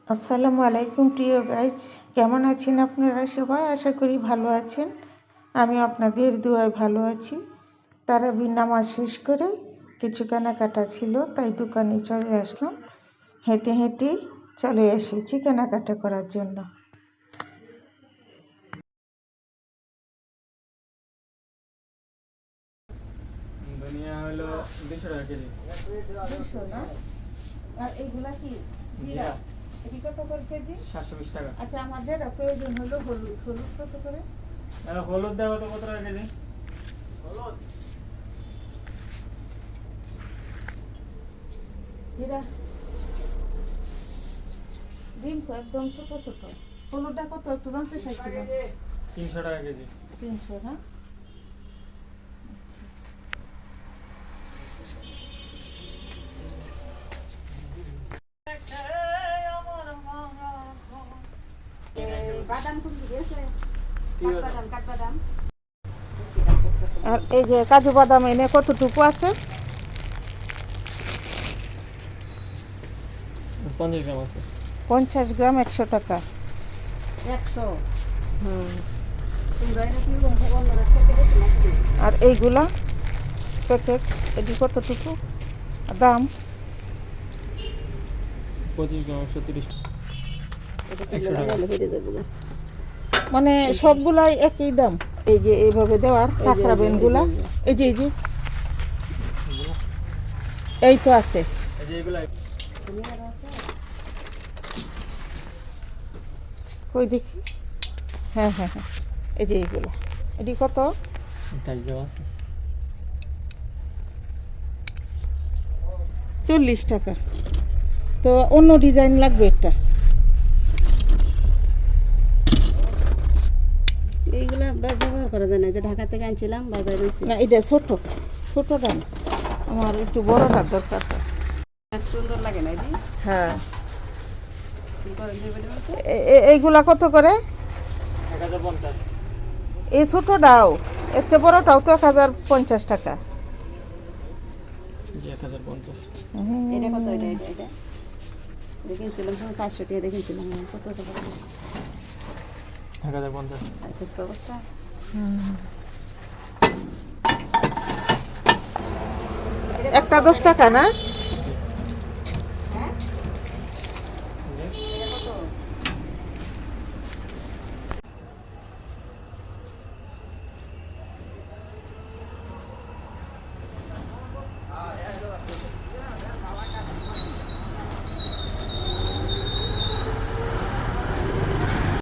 আসসালামু আলাইকুম প্রিয় গাইজ, কেমন আছেন আপনারা সবাই? আশা করি ভালো আছেন। আমি আপনাদের দুয়ায় ভালো আছি। তারাবির নামাজ শেষ করে কিছু কেনাকাটা ছিল, তাই দোকানে চলে আসলাম। হেঁটে হেঁটেই চলে এসেছি কেনাকাটা করার জন্য। ধনিয়া হলো 200 টাকা কেজি। 200 না? আর এইগুলা কি জিরা? এটি কত করে কেজি? 720 টাকা। আচ্ছা, আমাদের প্রয়োজন হলো হলুদ। হলুদ কত করে? হলুদ দেওয়া কত টাকা কেজি? হলুদ জিরা ডিম তো একদম ছোট ছোট। হলুদটা কত একটু জানতে চাইছিলাম। 300 টাকা কেজি। 300 না? আর এই যে কাজু বাদাম এনে কতটুকু আছে? 50 গ্রাম আছে। 50 গ্রাম 100 টাকা। 100 আর এইগুলা প্যাকেট এটি কতটুকু দাম? 25 গ্রাম 130 টাকা। মানে সবগুলাই একই দাম? এই যে এইভাবে দেওয়ার কাঁকড়া বেনগুলা, এই যে এই তো আছে। এই যে এগুলা কই দেখি। হ্যাঁ হ্যাঁ হ্যাঁ, এই যে এইগুলা। এটি কত? টাইজ দেওয়া আছে। 40 টাকা। তো অন্য ডিজাইন লাগবে একটা। এইগুলা ব্যবহার করা যায় না, যে ঢাকা থেকে আনছিলাম বাজারে রয়েছে না, এটা ছোট ছোট দাম, আমার একটু বড়টা দরকার। সুন্দর লাগে না এটি। হ্যাঁ, এইগুলা কত করে? 1050। এই ছোটটাও, এর চেয়ে বড়টাও তো 1050 টাকা। জি 1050। এটা কত? এটা কিনছিলাম 400 টাকা কিনছিলাম। কত টাকা? 1050। অবস্থা একটা 10 টাকা না?